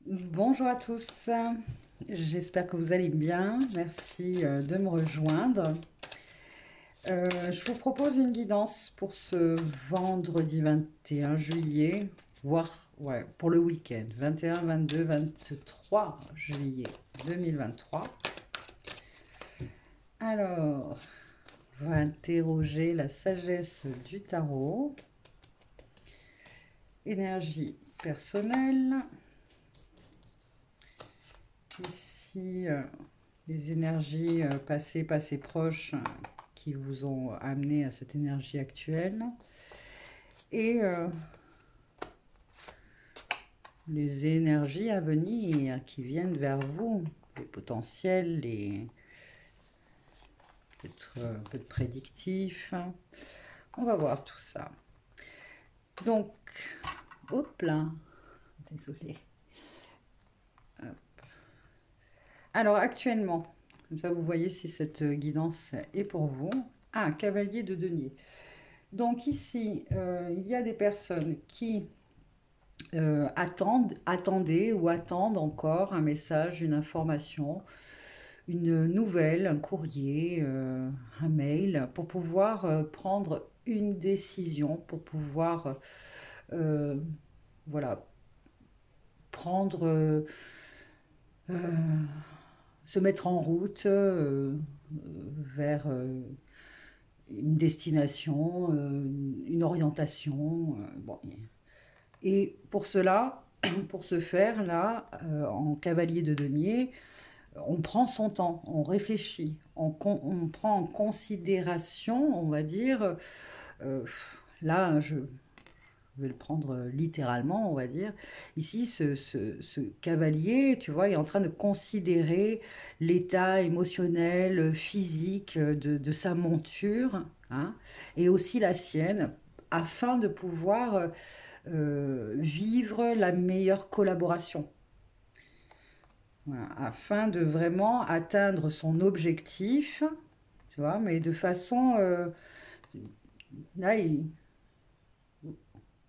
Bonjour à tous, j'espère que vous allez bien, merci de me rejoindre. Je vous propose une guidance pour ce vendredi 21 juillet, voire ouais, pour le week-end, 21, 22, 23 juillet 2023. Alors, on va interroger la sagesse du tarot, énergie personnelle, ici les énergies passées, passées proches qui vous ont amené à cette énergie actuelle et les énergies à venir qui viennent vers vous, les potentiels, les peut-être un peu de prédictifs. On va voir tout ça. Donc, hop là, désolé. Alors actuellement, comme ça vous voyez si cette guidance est pour vous. Ah, cavalier de denier. Donc ici, il y a des personnes qui attendaient ou attendent encore un message, une information, une nouvelle, un courrier, un mail, pour pouvoir prendre une décision, pour pouvoir euh, voilà, prendre, se mettre en route vers une destination, une orientation. Bon. Et pour cela, pour ce faire, là, en cavalier de denier, on prend son temps, on réfléchit, on prend en considération, on va dire, euh, là, je vais le prendre littéralement, on va dire, ici, ce cavalier, tu vois, est en train de considérer l'état émotionnel, physique de sa monture, hein, et aussi la sienne, afin de pouvoir vivre la meilleure collaboration. Voilà, afin de vraiment atteindre son objectif, tu vois, mais de façon... là,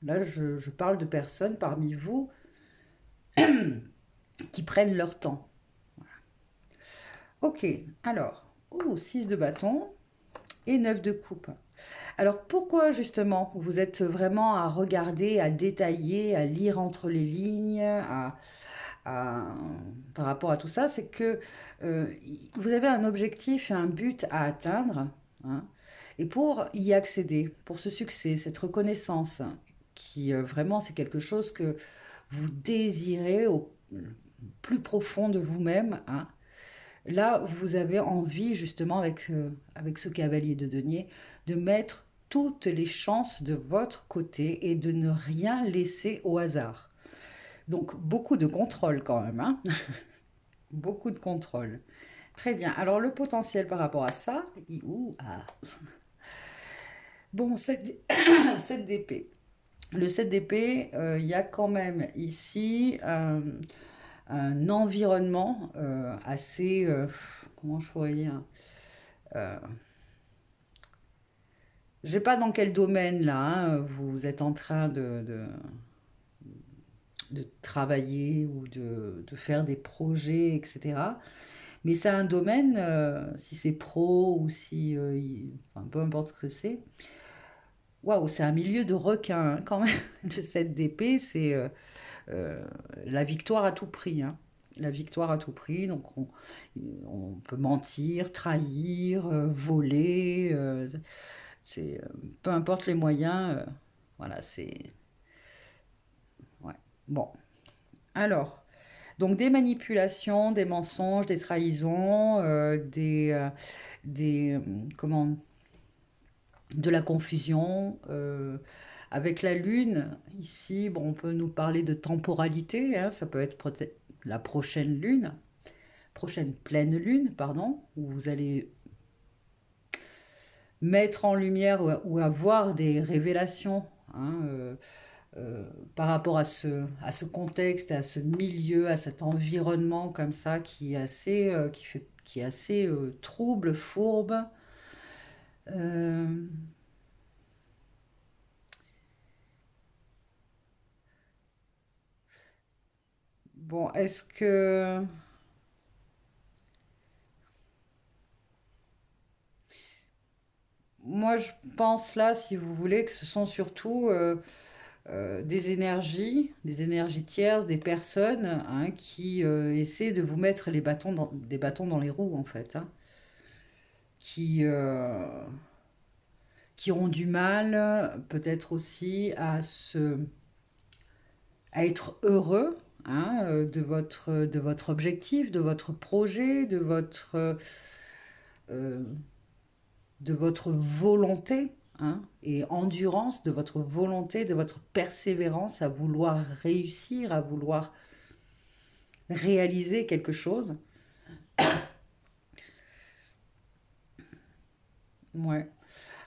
là je parle de personnes parmi vous qui prennent leur temps. Ok, alors, 6 de bâton et 9 de coupe. Alors pourquoi justement vous êtes vraiment à regarder, à détailler, à lire entre les lignes, à- par rapport à tout ça, c'est que euh, vous avez un objectif et un but à atteindre, hein, et pour y accéder, pour ce succès, cette reconnaissance, qui vraiment c'est quelque chose que vous désirez au plus profond de vous-même, hein, là vous avez envie justement avec ce cavalier de denier de mettre toutes les chances de votre côté et de ne rien laisser au hasard. Donc beaucoup de contrôle quand même, hein. Beaucoup de contrôle. Très bien. Alors le potentiel par rapport à ça, bon, 7 d'épée. Le 7 d'épée, il y a quand même ici un environnement assez, comment je pourrais dire, euh, je ne sais pas dans quel domaine là, hein, vous êtes en train de travailler ou de faire des projets, etc. Mais c'est un domaine, si c'est pro ou si, enfin, peu importe ce que c'est, waouh, c'est un milieu de requins hein, quand même. Le 7 d'épée, c'est euh, la victoire à tout prix, hein. La victoire à tout prix, donc on peut mentir, trahir, voler, c'est, peu importe les moyens, voilà, c'est... Ouais. Bon, alors, donc des manipulations, des mensonges, des trahisons, des comment, de la confusion. Avec la lune, ici, bon, on peut nous parler de temporalité, hein, ça peut être la prochaine lune, prochaine pleine lune, pardon, où vous allez mettre en lumière ou avoir des révélations, hein, par rapport à ce contexte, à ce milieu, à cet environnement comme ça qui est assez, qui est assez trouble, fourbe. Euh, Bon, est-ce que... Moi, je pense là, si vous voulez, que ce sont surtout des énergies tierces, des personnes hein, qui essaient de vous mettre des bâtons dans les roues, en fait, hein, qui, euh, qui ont du mal, peut-être aussi, à être heureux hein, de votre objectif, de votre projet, euh, de votre volonté hein, et endurance, de votre volonté, de votre persévérance à vouloir réussir, à vouloir réaliser quelque chose. Ouais.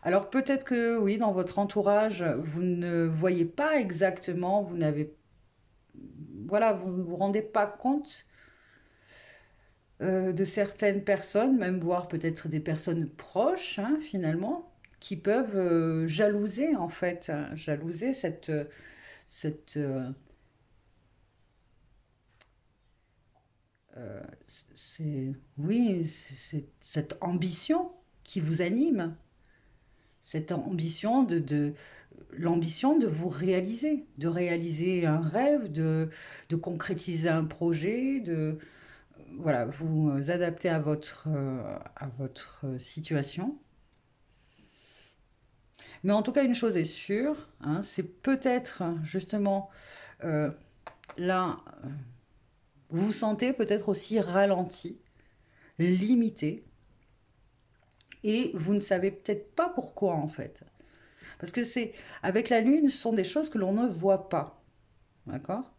Alors peut-être que oui, dans votre entourage, vous ne voyez pas exactement, vous n'avez, voilà, vous ne vous rendez pas compte de certaines personnes, même voire peut-être des personnes proches, hein, finalement, qui peuvent jalouser en fait, hein, jalouser cette, oui, c'est cette ambition qui vous anime, cette ambition l'ambition de vous réaliser, de réaliser un rêve, de concrétiser un projet, voilà, vous adapter à votre situation. Mais en tout cas, une chose est sûre, hein, c'est peut-être justement euh, là, vous vous sentez peut-être aussi ralenti, limité, et vous ne savez peut-être pas pourquoi en fait. Parce que c'est avec la Lune, ce sont des choses que l'on ne voit pas, d'accord?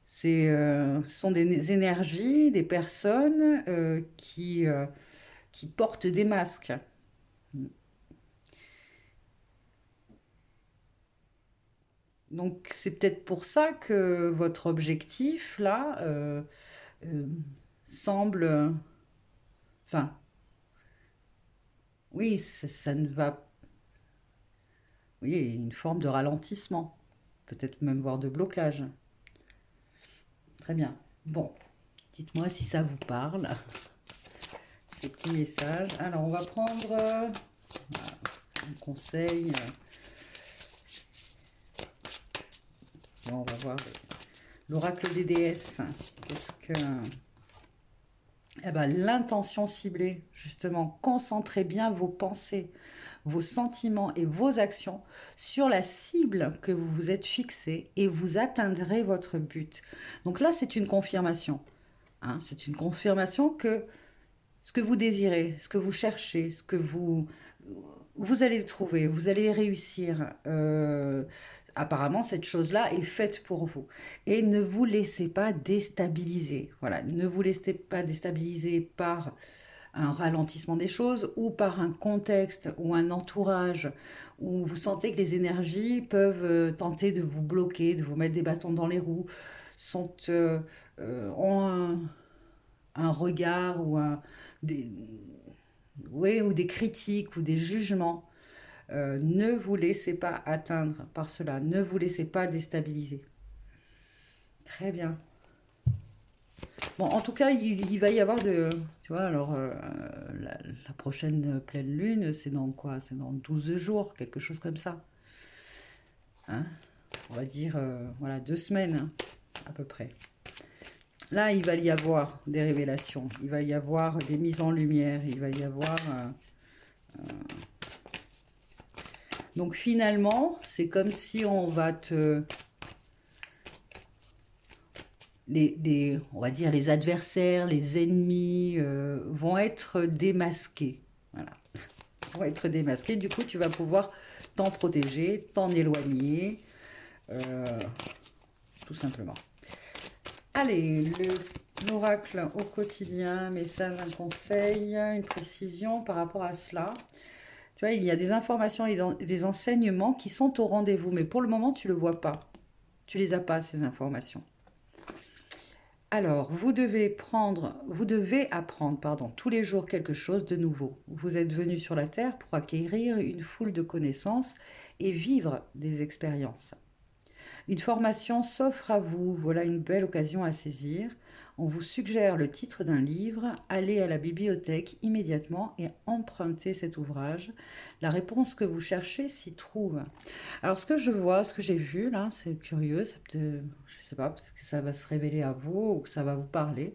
Ce sont des énergies, des personnes qui portent des masques. Donc c'est peut-être pour ça que votre objectif là euh, semble, enfin oui, ça ne va, oui, une forme de ralentissement, peut-être même voire de blocage. Très bien. Bon, dites-moi si ça vous parle, ces petits messages. Alors on va prendre un conseil. Bon, on va voir l'oracle des déesses. Qu'est-ce que eh ben, l'intention ciblée, justement, concentrez bien vos pensées, vos sentiments et vos actions sur la cible que vous vous êtes fixée et vous atteindrez votre but. Donc là, c'est une confirmation. Hein, c'est une confirmation que ce que vous désirez, ce que vous cherchez, vous allez le trouver, vous allez réussir. Apparemment, cette chose-là est faite pour vous. Et ne vous laissez pas déstabiliser. Voilà, ne vous laissez pas déstabiliser par un ralentissement des choses ou par un contexte ou un entourage où vous sentez que les énergies peuvent tenter de vous bloquer, de vous mettre des bâtons dans les roues, ont un regard des, ouais, ou des critiques ou des jugements. Ne vous laissez pas atteindre par cela. Ne vous laissez pas déstabiliser. Très bien. Bon, en tout cas, il va y avoir de... Tu vois, alors, la prochaine pleine lune, c'est dans quoi? C'est dans 12 jours, quelque chose comme ça. Hein, on va dire, voilà, 2 semaines, hein, à peu près. Là, il va y avoir des révélations. Il va y avoir des mises en lumière. Il va y avoir... donc, finalement, c'est comme si on va te... on va dire les adversaires, les ennemis vont être démasqués. Voilà, vont être démasqués. Du coup, tu vas pouvoir t'en protéger, t'en éloigner, euh, tout simplement. Allez, l'oracle au quotidien, message, un conseil, une précision par rapport à cela. Tu vois, il y a des informations et des enseignements qui sont au rendez-vous, mais pour le moment, tu ne le vois pas. Tu les as pas, ces informations. Alors, vous devez apprendre, pardon, tous les jours quelque chose de nouveau. Vous êtes venu sur la Terre pour acquérir une foule de connaissances et vivre des expériences. Une formation s'offre à vous, voilà une belle occasion à saisir. On vous suggère le titre d'un livre, allez à la bibliothèque immédiatement et empruntez cet ouvrage. La réponse que vous cherchez s'y trouve. Alors ce que je vois, ce que j'ai vu là, c'est curieux, je sais pas, peut-être que ça va se révéler à vous ou que ça va vous parler.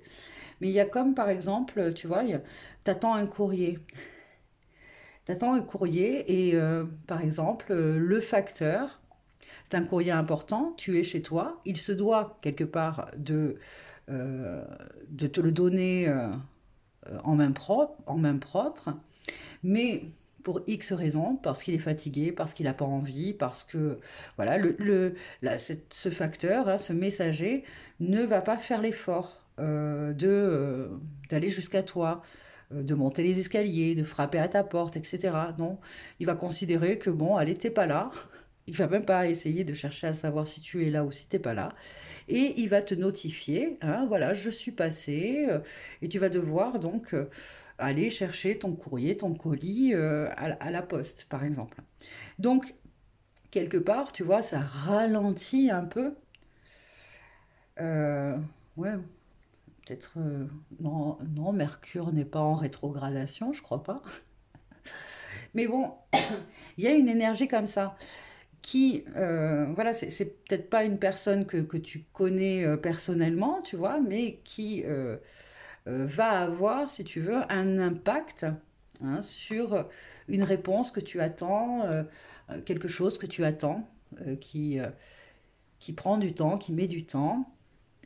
Mais il y a comme par exemple, tu vois, t'attends un courrier. T'attends un courrier et par exemple, le facteur, c'est un courrier important, tu es chez toi, il se doit quelque part euh, de te le donner en main propre, mais pour X raisons, parce qu'il est fatigué, parce qu'il n'a pas envie, parce que voilà, ce facteur, hein, ce messager, ne va pas faire l'effort d'aller jusqu'à toi, de monter les escaliers, de frapper à ta porte, etc. Non, il va considérer que bon, allez, t'es pas là. Il va même pas essayer de chercher à savoir si tu es là ou si t'es pas là. Et il va te notifier, hein, voilà, je suis passé, et tu vas devoir donc aller chercher ton courrier, ton colis à la poste, par exemple. Donc, quelque part, tu vois, ça ralentit un peu. Euh, ouais, peut-être. Non, non, Mercure n'est pas en rétrogradation, je crois pas. Mais bon, il y a une énergie comme ça qui, voilà, c'est peut-être pas une personne que tu connais personnellement, tu vois, mais qui va avoir, si tu veux, un impact hein, sur une réponse que tu attends, quelque chose que tu attends, qui prend du temps, qui met du temps.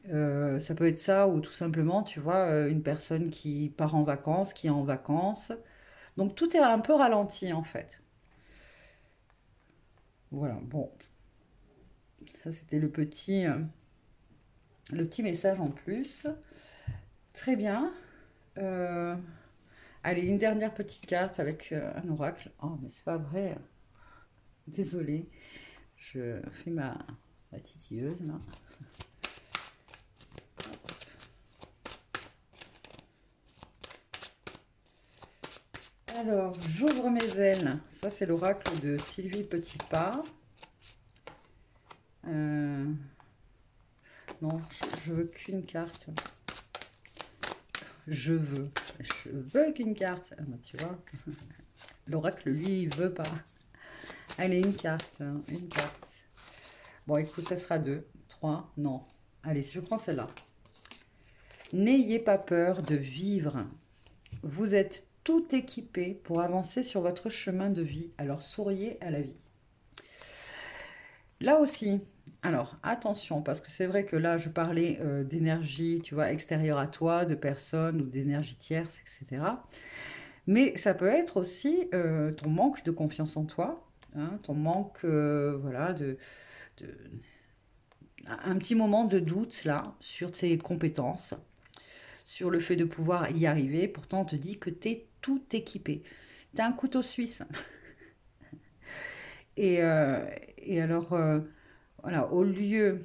Ça peut être ça ou tout simplement, tu vois, une personne qui part en vacances, qui est en vacances. Donc tout est un peu ralenti en fait. Voilà, bon, ça c'était le petit message en plus. Très bien. Euh, Allez, une dernière petite carte avec un oracle. Oh, mais c'est pas vrai. Désolée. Je fais ma titilleuse là. Alors, j'ouvre mes ailes. Ça, c'est l'oracle de Sylvie Petitpas. Euh, non, je veux qu'une carte. Je veux. Je veux qu'une carte. Ah, bah, tu vois, l'oracle, lui, il veut pas. Allez, une carte. Hein, une carte. Bon, écoute, ça sera deux. Trois. Non. Allez, si je prends celle-là. N'ayez pas peur de vivre. Vous êtes tout équipé pour avancer sur votre chemin de vie. Alors souriez à la vie. Là aussi, alors attention, parce que c'est vrai que là, je parlais d'énergie, tu vois, extérieure à toi, de personnes ou d'énergie tierce, etc. Mais ça peut être aussi ton manque de confiance en toi, hein, ton manque, voilà, de- un petit moment de doute là sur tes compétences, sur le fait de pouvoir y arriver. Pourtant, on te dit que tu es tout équipé. Tu as un couteau suisse. Et, euh, et alors, voilà, au lieu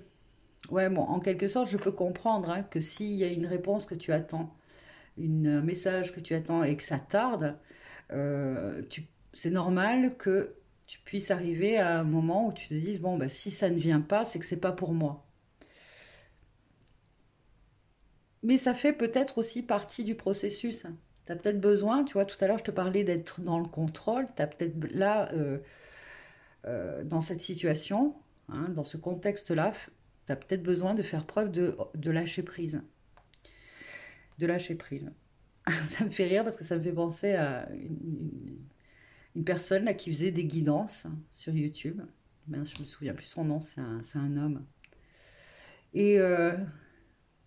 ouais, bon, en quelque sorte, je peux comprendre hein, que s'il y a une réponse que tu attends, un message que tu attends et que ça tarde, c'est normal que tu puisses arriver à un moment où tu te dises, bon, bah, si ça ne vient pas, c'est que c'est pas pour moi. Mais ça fait peut-être aussi partie du processus. Tu as peut-être besoin, tu vois, tout à l'heure, je te parlais d'être dans le contrôle, tu as peut-être là, dans cette situation, hein, dans ce contexte-là, tu as peut-être besoin de faire preuve de lâcher prise. De lâcher prise. Ça me fait rire parce que ça me fait penser à une personne là, qui faisait des guidances sur YouTube. Ben, je me souviens plus son nom, c'est un homme. Et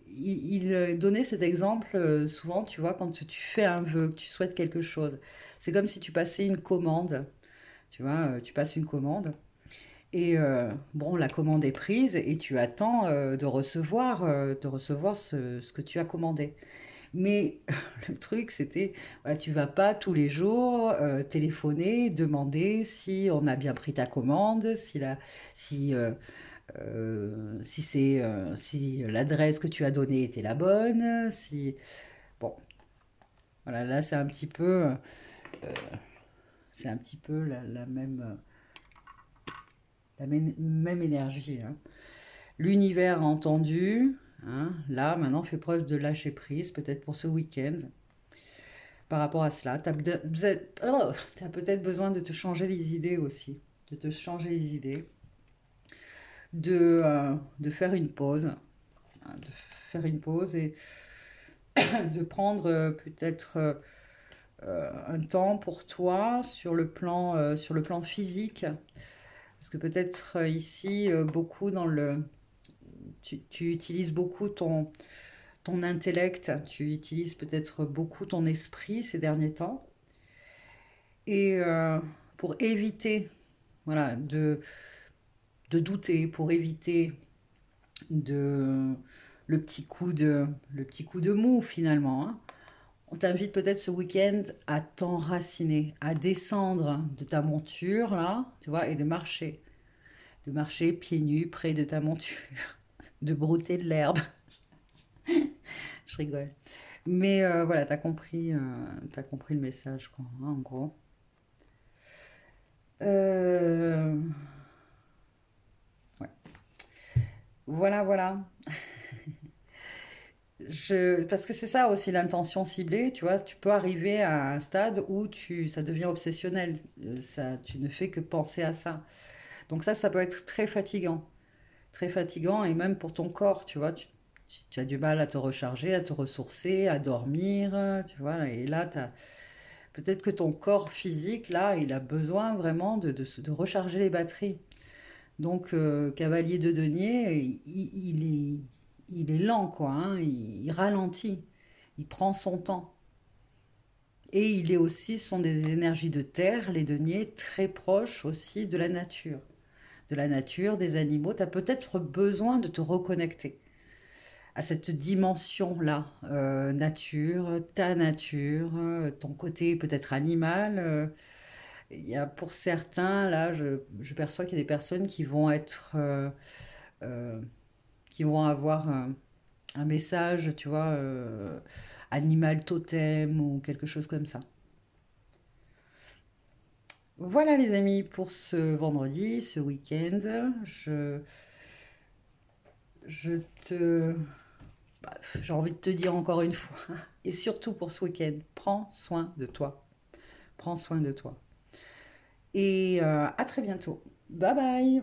il donnait cet exemple souvent, tu vois, quand tu fais un vœu, que tu souhaites quelque chose. C'est comme si tu passais une commande, tu vois, tu passes une commande. Et bon, la commande est prise et tu attends de recevoir ce que tu as commandé. Mais le truc, c'était, voilà, tu vas pas tous les jours téléphoner, demander si on a bien pris ta commande, si, si l'adresse que tu as donnée était la bonne, si, bon, voilà, là c'est un petit peu la même énergie, hein. L'univers a entendu, hein, là, maintenant, fais preuve de lâcher prise, peut-être pour ce week-end. Par rapport à cela, tu as peut-être besoin de te changer les idées aussi, de te changer les idées, de faire une pause, hein, de faire une pause et de prendre peut-être un temps pour toi sur le plan physique. Parce que peut-être ici, beaucoup dans le... tu utilises beaucoup ton intellect, tu utilises peut-être beaucoup ton esprit ces derniers temps. Et pour éviter, voilà, de douter, pour éviter de, le petit coup de mou finalement, hein, on t'invite peut-être ce week-end à t'enraciner, à descendre de ta monture, là, tu vois, et de marcher pieds nus près de ta monture, de brouter de l'herbe. Je rigole. Mais voilà, t'as compris le message, quoi, hein, en gros. Euh, ouais. Voilà, voilà. Parce que c'est ça aussi l'intention ciblée, tu vois, tu peux arriver à un stade où ça devient obsessionnel. Ça, tu ne fais que penser à ça. Donc ça peut être très fatigant et même pour ton corps, tu vois, tu as du mal à te recharger, à te ressourcer, à dormir, tu vois, et là, peut-être que ton corps physique, là, il a besoin vraiment de recharger les batteries. Donc, Cavalier de Denier, il est lent, quoi, hein, il ralentit, il prend son temps. Et il est aussi, ce sont des énergies de terre, les deniers, très proches aussi de la nature. De la nature, des animaux. Tu as peut-être besoin de te reconnecter à cette dimension-là, nature, ton côté peut-être animal. Il y a pour certains, là, je perçois qu'il y a des personnes qui vont être, euh, qui vont avoir un message, tu vois, animal totem ou quelque chose comme ça. Voilà les amis pour ce vendredi, ce week-end. Je, je te, j'ai envie de te dire encore une fois, et surtout pour ce week-end, prends soin de toi. Prends soin de toi. Et à très bientôt. Bye bye.